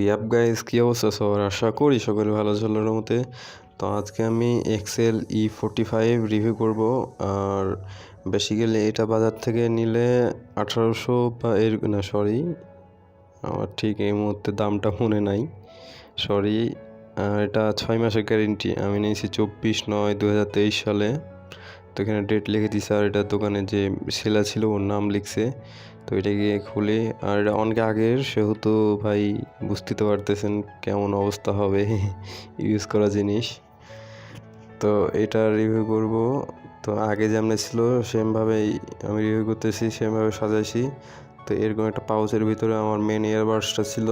Yup guys, কি অবস্থা সবার? আশা করি সকলে ভালো চলার মতে। তো আজকে আমি এক্সেল E45 রিভিউ করব। আর বেসিক্যালি এটা বাজার থেকে নিলে 1800 বা এর না, সরি, আমার ঠিক এই মুহূর্তে দামটা মনে নাই, সরি। এটা 6 মাসের গ্যারেন্টি। আমি নিয়েছি 24/9/2023 সালে। তো এখানে ডেট লিখে দিছে, আর এটা দোকানে যে সেলা ছিল ওর নাম লিখছে। তো এটা গিয়ে খুলে, আর এটা অনেক আগের, সেহেতু ভাই বুঝতে তো পারতেছেন কেমন অবস্থা হবে ইউজ করা জিনিস। তো এটা রিভিউ করব। তো আগে যেমন ছিল সেমভাবেই আমি রিভিউ করতেছি, সেমভাবে সাজাইছি। তো এরকম একটা পাউচের ভিতরে আমার মেন ইয়ারবাডসটা ছিল,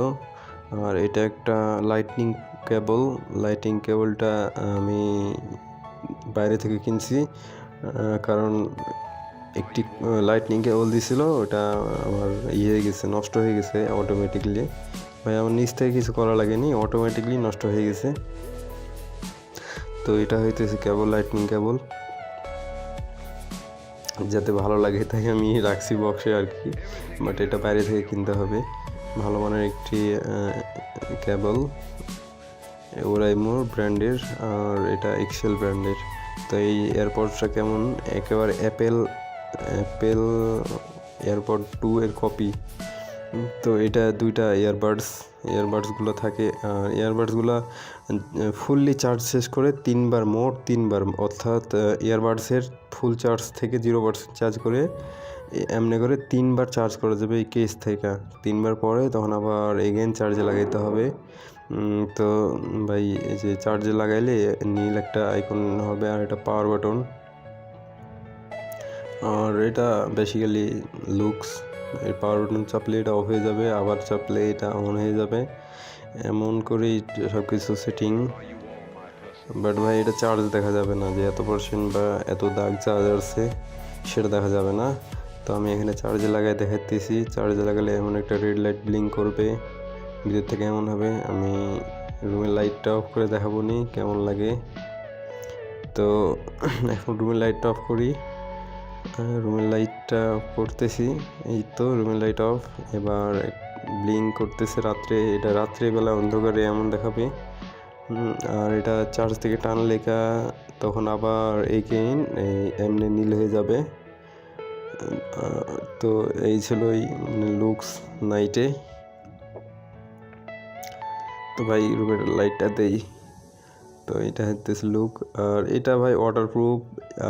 আর এটা একটা লাইটনিং কেবল। লাইটিং কেবলটা আমি বাইরে থেকে কিনছি, কারণ একটি লাইটনিং কেবল দিছিল, ওটা আমার হয়ে গেছে, নষ্ট হয়ে গেছে অটোমেটিকলি। ভাই আমার নিচ থেকে কিছু করা লাগেনি, অটোমেটিকলি নষ্ট হয়ে গেছে। তো এটা হইতেছে কেবল, লাইটনিং কেবল, যাতে ভালো লাগে তাই আমি রাখছি বক্সে আর কি। বাট এটা বাইরে থেকে কিনতে হবে, ভালো মানের একটি কেবল, ওরাইমো ব্র্যান্ডের, আর এটা এক্সেল ব্র্যান্ডের। তো এই এয়ারপডসটা কেমন, একেবারে অ্যাপেল এয়ারপড 2 এর কপি। তো এটা দুইটা ইয়ারবাডসগুলো থাকে, আর ইয়ারবাডসগুলো ফুললি চার্জ শেষ করে মোট তিনবার, অর্থাৎ ইয়ারবাডসের ফুল চার্জ থেকে 0% চার্জ করে এমনি করে 3বার চার্জ করা যাবে এই কেস থেকে। 3বার পরে তখন আবার এগেন চার্জে লাগাইতে হবে। তো ভাই এই যে চার্জে লাগাইলে নীল একটা আইকন হবে, আর এটা পাওয়ার বাটন। আর এটা বেসিক্যালি লুকস, এই পাওয়ার বাটন চাপলে এটা অফ হয়ে যাবে, আবার চাপলে এটা অন হয়ে যাবে, এমন করেই সব কিছু সেটিং। বাট ভাই এটা চার্জ দেখা যাবে না, যে এত পার্সেন্ট বা এত দাগ চার্জ আসছে সেটা দেখা যাবে না। তো আমি এখানে চার্জে লাগাই দেখাতেছি। চার্জে লাগালে এমন একটা রেড লাইট ব্লিঙ্ক করবে, ভিতর থেকে এমন হবে। আমি রুমের লাইটটা অফ করে দেখাবো নি কেমন লাগে। তো এখন রুমের লাইটটা অফ করি। রুমের লাইটটা অফ করতেছি, এই তো রুমের লাইট অফ। এবার ব্লিঙ্ক করতেছে রাত্রে, এটা রাত্রেবেলা অন্ধকারে এমন দেখাবে। আর এটা চার্জ থেকে টানলে তখন আবার এগেইন এমনি নীল হয়ে যাবে। তো এই ছিল লুকস নাইটে। তো ভাই রুমের লাইটটা দেই। তো এটা হচ্ছে লুক। আর এটা ভাই ওয়াটারপ্রুফ,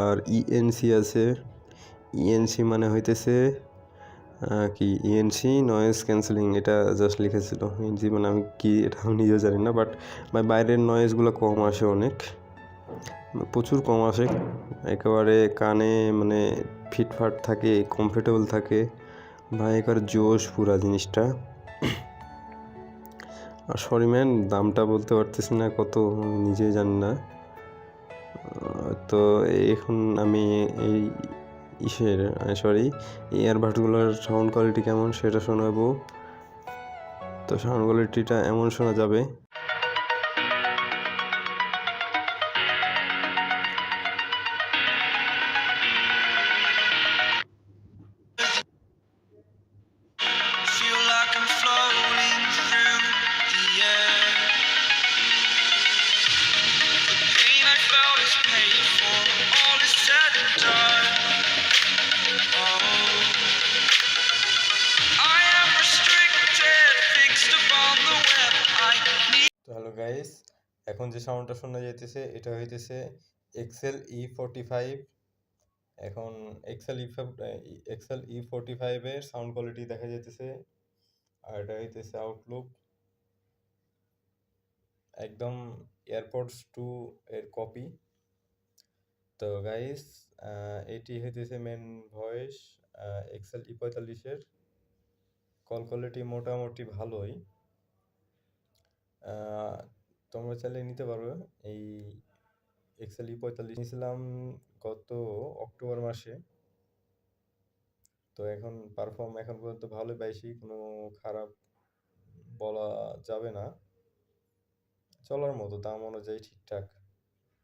আর ইএনসি আছে। ইএনসি মানে হইতেছে কি, ইএনসি নয়েজ ক্যান্সেলিং, এটা জাস্ট লিখেছিল। ইএনসি মানে আমি কি, এটা আমি নিজেও জানি না। বাট বাইরের নয়েজগুলো কম আসে, অনেক প্রচুর কম আসে, একেবারে কানে মানে ফিটফাট থাকে, কমফোর্টেবল থাকে ভাই, একেবারে জোশ পুরা জিনিসটা। আর সরি ম্যান, দামটা বলতে পারতেছি না কত, নিজেই জানি না। তো এখন আমি এই ইয়ারবাডসগুলোর সাউন্ড কোয়ালিটি কেমন সেটা শোনাবো। তো সাউন্ড কোয়ালিটিটা এমন শোনা যাবে। তো হ্যালো গাইস, এখন যে সাউন্ডটা শোনা যাইতেছে এটা হইতেছে এক্সেল E45। এখন এক্সেল E45 এর সাউন্ড কোয়ালিটি দেখা যাইতেছে, আর এটা হইতেছে আউটলুক, একদম এয়ারপডস 2 এর কপি। তো গাইস, এটি হইতেছে মেন ভয়েস এক্সেল E45 এর। কল কোয়ালিটি মোটামুটি ভালোই, তোমরা চাইলে নিতে পারো। এই এক্সেল E45 নিয়েছিলাম গত অক্টোবর মাসে। তো এখন পারফর্ম এখন পর্যন্ত ভালোই পাইছি, কোনো খারাপ বলা যাবে না, চলার মতো, দাম অনুযায়ী ঠিকঠাক।